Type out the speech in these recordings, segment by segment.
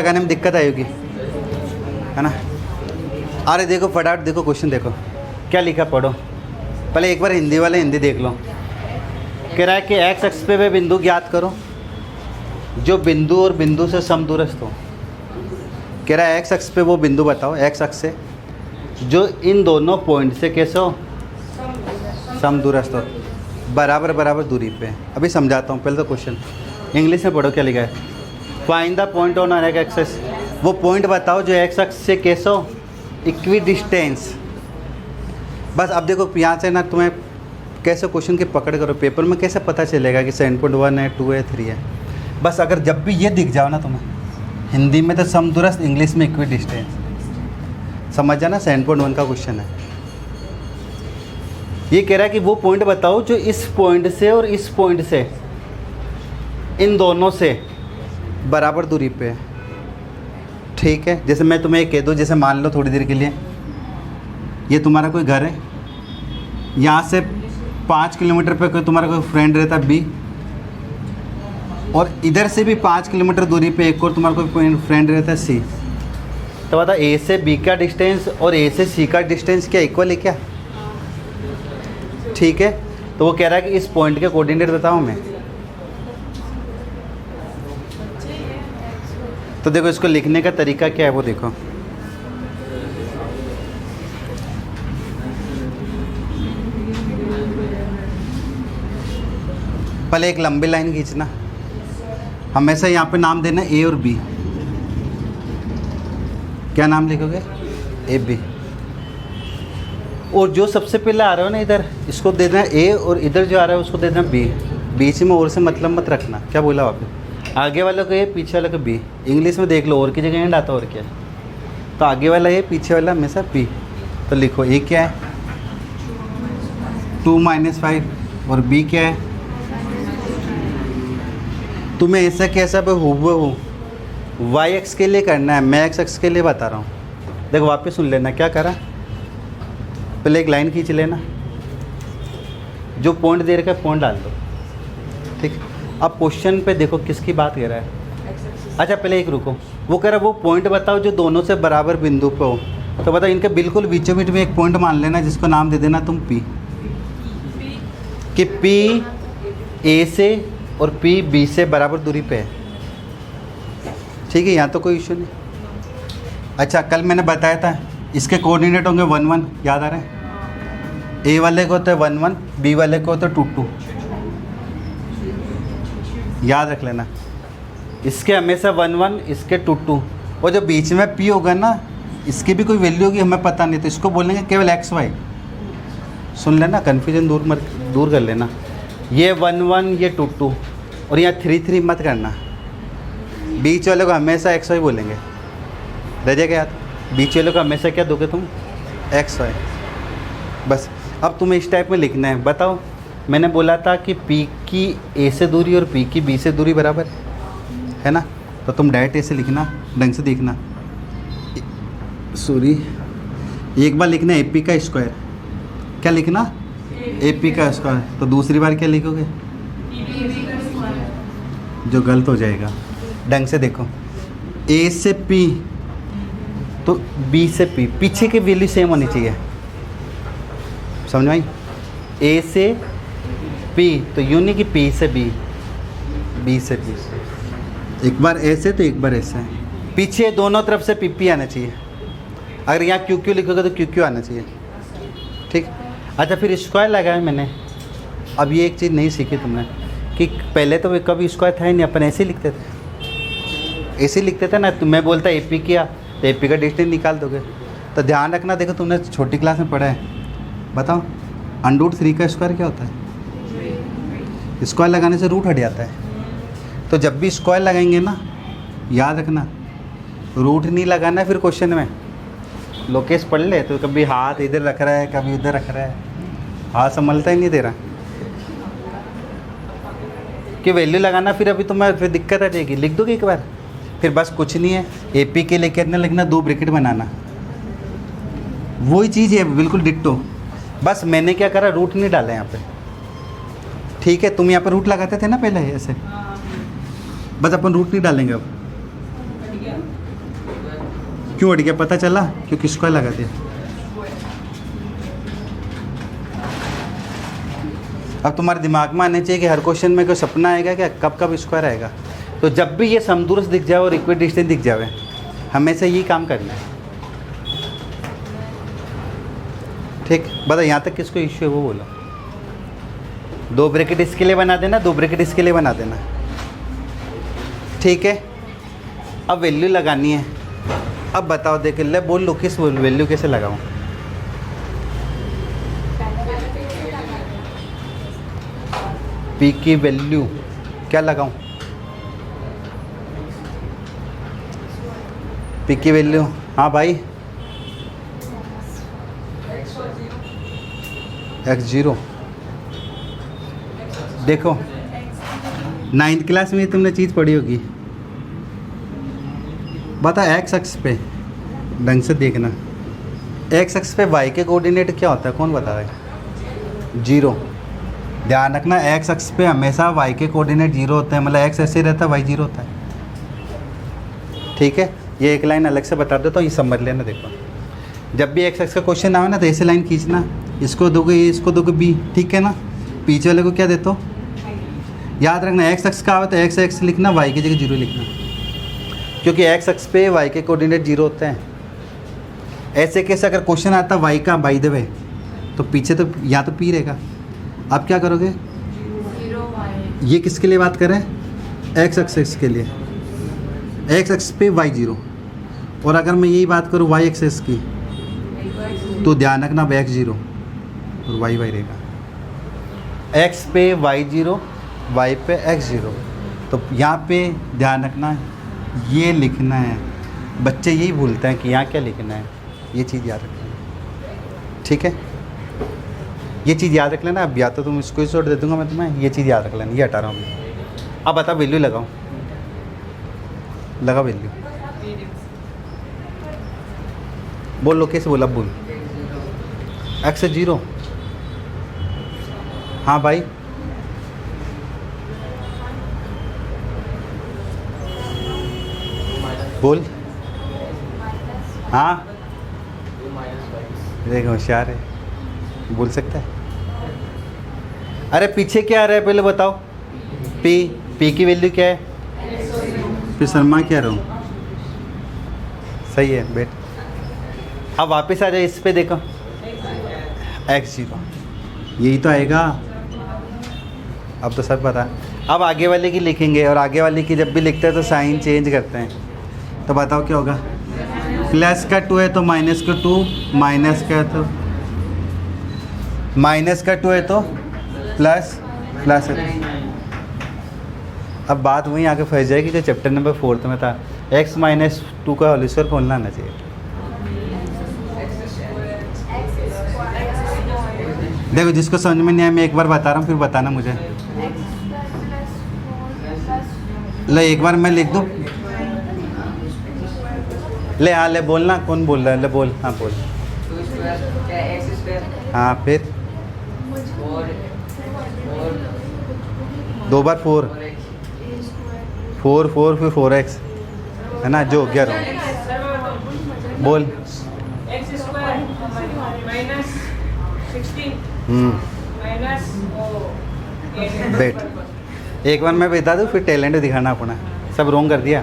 लगाने में दिक्कत आएगी, है ना। अरे देखो फटाफट देखो क्वेश्चन देखो क्या लिखा, पढ़ो पहले एक बार हिंदी वाले हिंदी देख लो। कह रहा है कि एक्स अक्ष पे वे बिंदु ज्ञात करो जो बिंदु और बिंदु से समदूरस्थ हो। कह रहा है एक्स अक्ष पे वो बिंदु बताओ, एक्स अक्ष से जो इन दोनों पॉइंट से कैसे हो, समदूरस्थ हो, बराबर बराबर दूरी पे। अभी समझाता हूँ, पहले तो क्वेश्चन इंग्लिश में पढ़ो क्या लिखा है। Find the point on an axis, वो पॉइंट बताओ जो एक्स अक्ष से कैसे हो, इक्वी डिस्टेंस। बस अब देखो यहाँ से ना तुम्हें कैसे क्वेश्चन की पकड़ करो, पेपर में कैसे पता चलेगा कि 7.1 है, 2 है, 3 है। बस अगर जब भी ये दिख जाओ ना तुम्हें, हिंदी में तो समदूरस्थ, इंग्लिश में इक्वी डिस्टेंस, समझ जाना 7.1 का क्वेश्चन है। ये कह रहा है कि वो पॉइंट बताओ जो इस पॉइंट से और इस पॉइंट से, इन दोनों से बराबर दूरी पे है। ठीक है, जैसे मैं तुम्हें कह दूँ, जैसे मान लो थोड़ी देर के लिए ये तुम्हारा कोई घर है, यहाँ से 5 किलोमीटर पे कोई तुम्हारा कोई फ्रेंड रहता है बी, और इधर से भी 5 किलोमीटर दूरी पे एक और तुम्हारा कोई फ्रेंड रहता है सी। तो बता ए से बी का डिस्टेंस और ए से सी का डिस्टेंस क्या इक्वल है क्या? ठीक है, तो वो कह रहा है कि इस पॉइंट के कोऑर्डिनेट बताओ हमें। तो देखो इसको लिखने का तरीका क्या है वो देखो। पहले एक लंबी लाइन खींचना, हमेशा यहाँ पे नाम देना ए और बी। क्या नाम लिखोगे? A B. और जो सबसे पहले आ रहा हो ना इधर, इसको दे देना ए, और इधर जो आ रहा है उसको दे देना बी। बीच में और से मतलब मत रखना। क्या बोला वहाँ पे? आगे वालों को ए, पीछे वालों को बी। इंग्लिश में देख लो और की जगह एंड आता और क्या है, तो आगे वाला ए, पीछे वाला हमेशा बी। तो लिखो ए क्या है 2 - 5 और बी क्या है। तुम्हें ऐसा कैसा पे हो वाई एक्स के लिए करना है, मैं एक्स अक्ष के लिए बता रहा हूँ। देखो वापस सुन लेना क्या करा, पहले एक लाइन खींच लेना, जो पॉइंट दे रखा है पॉइंट डाल दो। ठीक, अब क्वेश्चन पे देखो किसकी बात कर रहा है। अच्छा पहले एक रुको, वो कह रहा है वो पॉइंट बताओ जो दोनों से बराबर बिंदु पे हो। तो बताओ इनके बिल्कुल बीचों बीच में एक पॉइंट मान लेना जिसको नाम दे देना तुम पी, कि पी ए से और पी बी से बराबर दूरी पे है। ठीक है, यहाँ तो कोई इशू नहीं। अच्छा कल मैंने बताया था इसके कोऑर्डिनेट होंगे 1 1, याद आ रहा है? ए वाले को तो 1 1, बी वाले को तो 2 2, याद रख लेना। इसके हमेशा 1 1, इसके 2 2, और जो बीच में पी होगा ना इसकी भी कोई वैल्यू होगी, हमें पता नहीं, तो इसको बोलेंगे केवल एक्स वाई। सुन लेना, कन्फ्यूजन दूर कर लेना। ये 1 1, ये 2 2, और यहाँ 3 3 मत करना। बीच वाले को हमेशा एक्स वाई बोलेंगे, रह जाएगा याद। बीच वाले को हमेशा क्या दोगे तुम? X Y. बस अब तुम्हें इस टाइप में लिखना है। बताओ, मैंने बोला था कि P की A से दूरी और P की B से दूरी बराबर है ना, तो तुम डायरेक्ट ऐसे लिखना, ढंग से देखना। सॉरी, एक बार लिखना AP का स्क्वायर। क्या लिखना? AP का स्क्वायर। तो दूसरी बार क्या लिखोगे? जो गलत हो जाएगा। ढंग से देखो, A से P तो B से P, पीछे की वैल्यू सेम होनी चाहिए, समझ में आई? A से P तो यूँ नहीं कि P से B, B से P, एक बार A से तो एक बार ऐसे। पीछे दोनों तरफ से PP आना चाहिए। अगर यहाँ QQ लिखोगे तो QQ आना चाहिए। ठीक। अच्छा फिर स्क्वायर लगाया मैंने। अब ये एक चीज़ नहीं सीखी तुमने कि पहले तो कभी स्क्वायर था ही नहीं, अपन ऐसे ही लिखते थे, ऐसे ही लिखते थे ना। तुम्हें बोलता AP किया तो AP का डिस्टेंस निकाल दोगे। तो ध्यान रखना, देखो तुमने छोटी क्लास में पढ़ा है, बताओ √3 का स्क्वायर क्या होता है? स्क्वायर लगाने से रूट हट जाता है। तो जब भी स्क्वायर लगाएंगे ना, याद रखना रूट नहीं लगाना। फिर क्वेश्चन में लोकेश पढ़ ले तो कभी हाथ इधर रख रहा है, कभी उधर रख रहा है, हाथ संभलता ही नहीं दे रहा कि वैल्यू लगाना। फिर अभी तुम्हें फिर दिक्कत आ जाएगी। लिख दोगे एक बार, फिर बस कुछ नहीं है। AP के लिए कितना लिखना? 2 ब्रैकेट बनाना। वही चीज़ है बिल्कुल डिट्टो। बस मैंने क्या करा, रूट नहीं डाला यहाँ पे। ठीक है, तुम यहाँ पर रूट लगाते थे ना पहले ऐसे, बस अपन रूट नहीं डालेंगे अब। क्यों हट गया पता चला? क्योंकि स्क्वायर लगा दिया। अब तुम्हारे दिमाग में आना चाहिए कि हर क्वेश्चन में कोई सपना आएगा क्या, कब कब स्क्वायर आएगा। तो जब भी ये समदूरस्थ दिख जाए और इक्वी डिस्टेंस दिख जाए, हमेशा यही काम करना है। ठीक, बता यहाँ तक किसको इश्यू है वो बोलो। 2 ब्रैकेट इसके लिए बना देना, 2 ब्रैकेट इसके लिए बना देना। ठीक है, अब वैल्यू लगानी है। अब बताओ, देख ले बोल लो किस वैल्यू कैसे लगाऊं। पी की वैल्यू क्या लगाऊं? पी की वैल्यू, हाँ भाई, x0। देखो 9th क्लास में तुमने चीज़ पढ़ी होगी। बता एक्स अक्ष पे ढंग से देखना, एक्स अक्ष पे वाई के कोऑर्डिनेट क्या होता है, कौन बता रहा है? 0। ध्यान रखना, एक्स अक्ष पे हमेशा वाई के कोऑर्डिनेट 0 होते हैं, मतलब एक्स ऐसे रहता है, वाई 0 होता है। ठीक है, ये एक लाइन अलग से बता देता हूँ, ये समझ लेना। देखो जब भी एक्स अक्ष का क्वेश्चन आवे ना तो ऐसे लाइन खींचना, इसको दोगे ए, इसको दोगे बी, ठीक है ना। पीछे वाले को क्या देते हो, याद रखना एक्स अक्ष का आवे तो एक्स एक्स लिखना, वाई की जगह 0 लिखना, क्योंकि एक्स अक्ष पे वाई के कोऑर्डिनेट 0 होते हैं। ऐसे कैसे अगर क्वेश्चन आता वाई का बाय द वे, तो पीछे तो यहाँ तो पी रहेगा। आप क्या करोगे, 0 ये किसके लिए बात करें, एक्स अक्ष के लिए, एक्स अक्ष पे वाई 0। और अगर मैं यही बात करूँ वाई एक्सेस की, तो ध्यान रखना एक्स 0 और वाई रहेगा। एक्स पे वाई 0, वाई पे एक्स 0। तो यहाँ पे ध्यान रखना ये लिखना है। बच्चे यही भूलते हैं कि यहाँ क्या लिखना है, ये चीज़ याद रखना है। ठीक है, ये चीज़ याद रख लेना। अब या तो तुम इसको शॉट दे दूँगा मैं तुम्हें, ये चीज़ याद रख लेना। ये हटा रहा हूँ मैं। अब बता वैल्यू लगाओ, लगा वैल्यू, बोलो कैसे बोला, बोल। एक्स 0, हाँ भाई, बोल। हाँ देखो होशियार है, बोल सकता है। अरे पीछे क्या आ रहा है पहले बताओ। पी, पी की वैल्यू क्या है, फिर शर्मा क्या रहा हूँ, सही है बेट। अब वापस आ जाए इस पे, देखो x0, यही तो आएगा। अब तो सब पता। अब आगे वाले की लिखेंगे, और आगे वाले की जब भी लिखते हैं तो साइन चेंज करते हैं। तो बताओ क्या होगा, प्लस का 2 है तो माइनस का 2, माइनस का तो माइनस का 2 है तो प्लस, प्लस है। अब बात वहीं आके फंस जाएगी जो चैप्टर नंबर 4 में था, x माइनस 2 का होल स्क्वायर खोलना आना चाहिए। देखो जिसको समझ में नहीं आया मैं एक बार बता रहा हूँ, फिर बताना मुझे। ले एक बार मैं लिख दूँ, ले हाँ ले बोलना, कौन बोल रहा है, ले बोल, हाँ बोल। हाँ फिर 2 बार 4, 4 4 फिर 4x है ना, जो 11 बोल। बेट एक बार मैं बता दूँ, फिर टैलेंट दिखाना अपना। सब रोंग कर दिया।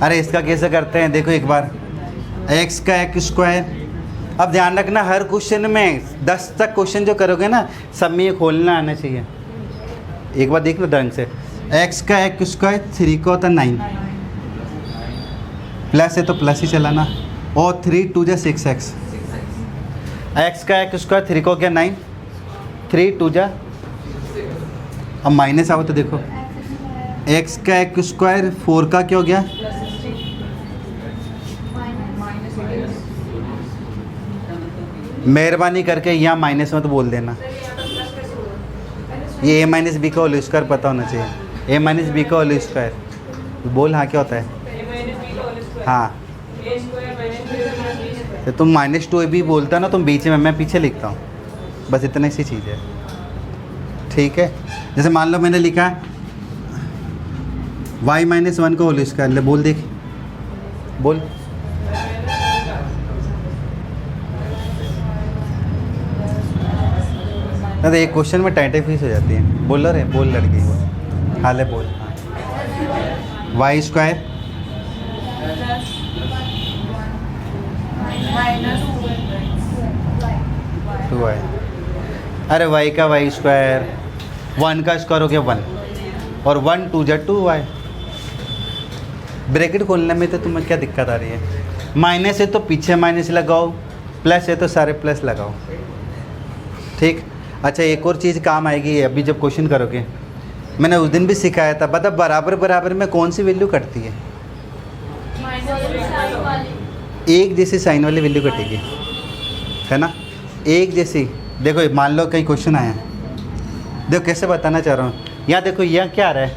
अरे इसका कैसे करते हैं, देखो एक बार, x का x स्क्वायर। अब ध्यान रखना हर क्वेश्चन में 10 तक क्वेश्चन जो करोगे ना, सब में ये खोलना आना चाहिए। एक बार देख लो ढंग से, x का x स्क्वायर 3 का होता 9, प्लस है तो प्लस ही चलाना, और 3 2 जा 6x। x का x स्क्वायर 3 को क्या 9, 3 2 जा, अब माइनस आओ तो देखो x का x स्क्वायर 4 का क्या हो गया, मेहरबानी करके यहाँ माइनस मत बोल देना। ये a माइनस बी का होल स्क्वायर पता होना चाहिए, a माइनस बी का होल स्क्वायर बोल। हाँ क्या होता है, हाँ तो तुम -2 भी बोलता ना, तुम बीच में, मैं पीछे लिखता हूँ, बस इतनी सी चीज़ है। ठीक है, जैसे मान लो मैंने लिखा y -1 का होल स्क्वायर, ले बोल देख, बोल। अरे एक क्वेश्चन में टाइटे फीस हो जाती है। बोल रहे बोल लड़की बोल, हाल है बोल। Y square minus 2y। अरे y का वाई स्क्वायर, 1 का स्क्वायर हो गया 1, और 1 2 जा 2y। ब्रैकेट खोलने में तो तुम्हें क्या दिक्कत आ रही है? माइनस है तो पीछे माइनस लगाओ, प्लस है तो सारे प्लस लगाओ। ठीक। अच्छा एक और चीज़ काम आएगी अभी जब क्वेश्चन करोगे, मैंने उस दिन भी सिखाया था, बता बराबर बराबर में कौन सी वैल्यू कटती है? एक जैसी साइन वाली वैल्यू कटेगी, है ना? एक जैसी। देखो मान लो कहीं क्वेश्चन आया, देखो कैसे बताना चाह रहा हूँ। यहाँ देखो यहाँ क्या आ रहा है,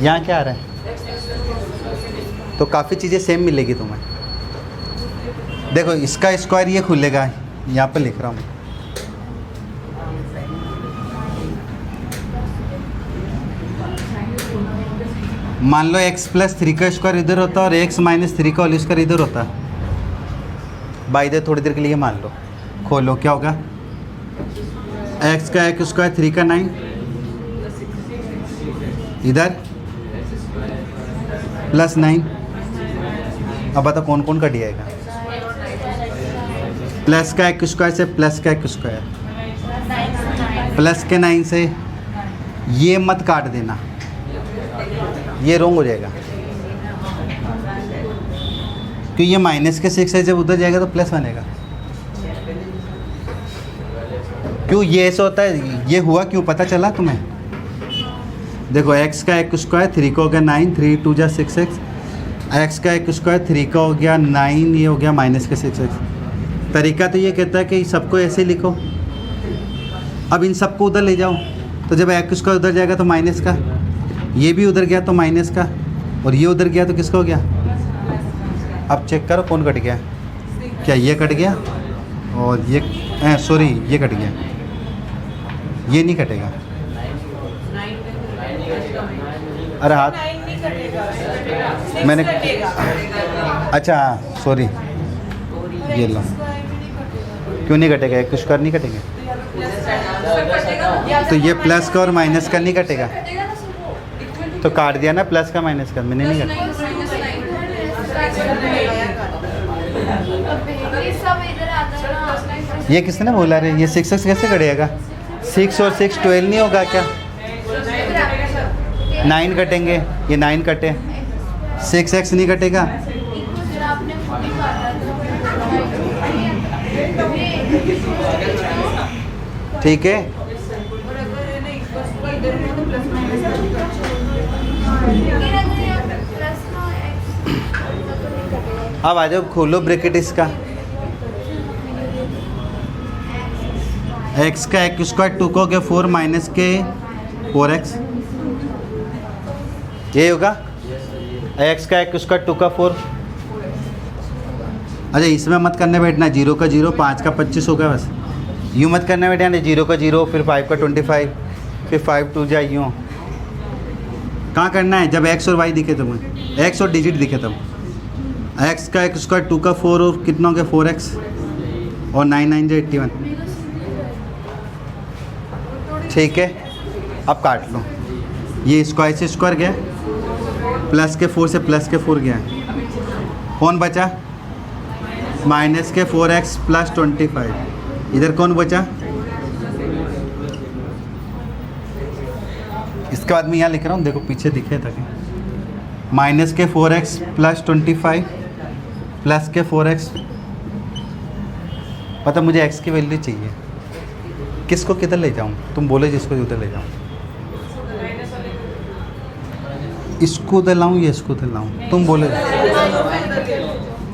यहाँ क्या आ रहा है, तो काफ़ी चीज़ें सेम मिलेगी तुम्हें। देखो इसका स्क्वायर ये खुलेगा, यहाँ पर लिख रहा हूँ। मान लो x प्लस 3 का स्क्वायर इधर होता और x माइनस 3 का होल स्क्वायर इधर होता। बाई दे थोड़ी देर के लिए मान लो, खोलो क्या होगा? x का एक स्क्वायर 3 का 9, इधर प्लस 9। अब बता कौन कौन कट जाएगा? प्लस का एक स्क्वायर से प्लस का एक स्क्वायर, प्लस के 9 से ये मत काट देना, ये रॉन्ग हो जाएगा, क्योंकि ये माइनस के 6 है, जब उधर जाएगा तो प्लस बनेगा। क्यों ये ऐसा होता है? ये हुआ क्यों पता चला तुम्हें? देखो x का एक स्क्वायर 3 का हो गया 9, 3 2 जा 6x, x का एक स्क्वायर 3 का हो गया 9, ये हो गया माइनस के 6x। तरीका तो ये कहता है कि सबको ऐसे लिखो। अब इन सबको उधर ले जाओ, तो जब x स्क्वायर उधर जाएगा तो माइनस का, ये भी उधर गया तो माइनस का, और ये उधर गया तो किसका हो गया? अब चेक करो कौन कट गया। क्या ये कट गया? और ये सॉरी ये कट गया, ये नहीं कटेगा। अरे हाथ मैंने, अच्छा सॉरी, ये लो। क्यों नहीं कटेगा? एक स्क्वायर नहीं कटेगा तो ये प्लस का और माइनस का नहीं कटेगा, तो काट दिया ना प्लस का माइनस का, मैंने नहीं काटा। ये किसने बोला रे? ये 6x कैसे कटेगा? 6 और 6 12 नहीं होगा क्या? 9 कटेंगे, ये 9 कटे, 6x नहीं कटेगा। ठीक है, अब आ जाओ, खोलो ब्रैकेट इसका। x का एक स्क्वायर 2 को गया 4 माइनस के 4x, ये होगा। x का एक स्क्वायर 2 का 4। अच्छा इसमें मत करने बैठना, 0 का 0, 5 का 25 होगा बस। यूँ मत करने बैठना, 0 का 0, फिर 5 का 25, फिर 5 2 जा यूँ। कहाँ करना है? जब x और y दिखे तुम्हें, x और डिजिट दिखे तब। x का एक स्क्वायर 2 का 4 और कितना हो गया 4x, और 9 9 जा 81। ठीक है, अब काट लो। ये स्क्वायर से स्क्वायर गया, प्लस के 4 से प्लस के 4 गया, कौन बचा? माइनस के 4x प्लस 25। इधर कौन बचा? इसके बाद मैं यहाँ लिख रहा हूँ, देखो पीछे दिखे ताकि माइनस के 4x प्लस 25 प्लस के 4x। पता मुझे x की वैल्यू चाहिए, किसको किधर ले जाऊँ? तुम बोले जिसको उधर ले जाऊँ। इसको उधर लाऊँ या इसको उधर लाऊँ? तुम बोले।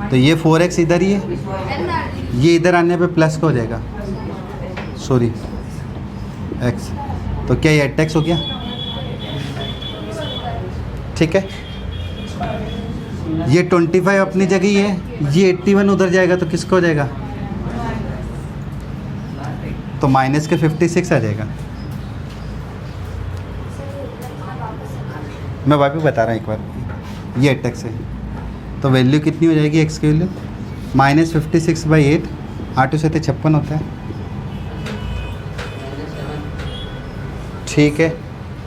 तो ये 4x इधर ही है, ये इधर आने पे प्लस का हो जाएगा, सॉरी x। तो क्या ये 8x हो गया? ठीक है, ये 25 अपनी जगह ही है, ये 81 उधर जाएगा तो किसका हो जाएगा? तो माइनस के 56 आ जाएगा। मैं वापिस बता रहा हूँ एक बार, ये 8x है, तो वैल्यू कितनी हो जाएगी x की वैल्यू? -56/8, 8 से 56 होता है। ठीक है,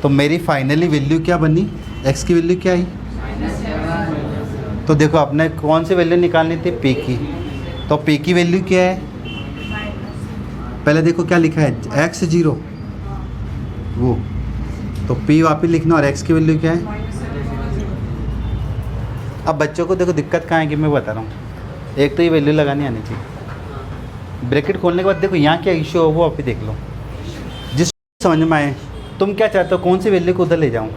तो मेरी फाइनली वैल्यू क्या बनी, एक्स की वैल्यू क्या आई। तो देखो आपने कौन सी वैल्यू निकालनी थी, पी की। तो पी की वैल्यू क्या है, पहले देखो क्या लिखा है, एक्स 0 वो, तो पी वापस लिखना और एक्स की वैल्यू क्या है। अब बच्चों को देखो दिक्कत कहाँ है कि मैं बता रहा हूँ, एक तो ये वैल्यू लगानी आनी चाहिए। ब्रैकेट खोलने के बाद देखो यहाँ क्या इशू हो वो आप ही देख लो, जिस समझ में आए। तुम क्या चाहते हो, कौन सी वैल्यू को उधर ले जाऊँ।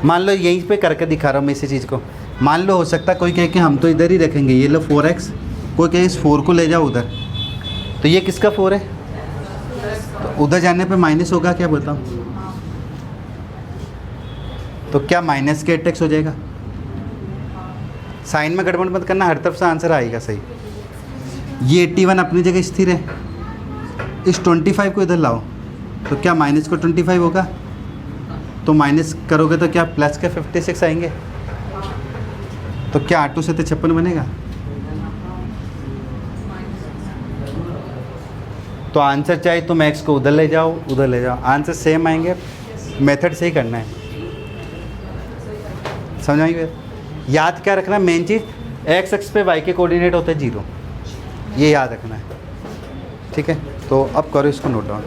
मान लो यहीं पे करके दिखा रहा हूँ मैं इसी चीज़ को। मान लो हो सकता है कोई कहे कि हम तो इधर ही रखेंगे, ये लो 4x, कोई कहे इस 4 को ले जाओ उधर, तो ये किसका 4 है, तो उधर जाने पे माइनस होगा क्या बताओ। तो क्या माइनस के 8x हो जाएगा। साइन में गड़बड़ मत करना, हर तरफ से आंसर आएगा सही। ये 81 अपनी जगह स्थिर है, इस 25 को इधर लाओ, तो क्या माइनस को 25 होगा, तो माइनस करोगे तो क्या प्लस के 56 आएंगे, तो क्या 8 से 56 बनेगा। तो आंसर चाहे तुम एक्स को उधर ले जाओ उधर ले जाओ, आंसर सेम आएंगे। मेथड से ही करना है, समझ आएंगे। याद क्या रखना, मेन चीज़ एक्स एक्स पे वाई के कोऑर्डिनेट होते हैं 0, ये याद रखना है, ठीक है। तो अब करो इसको नोट डाउन।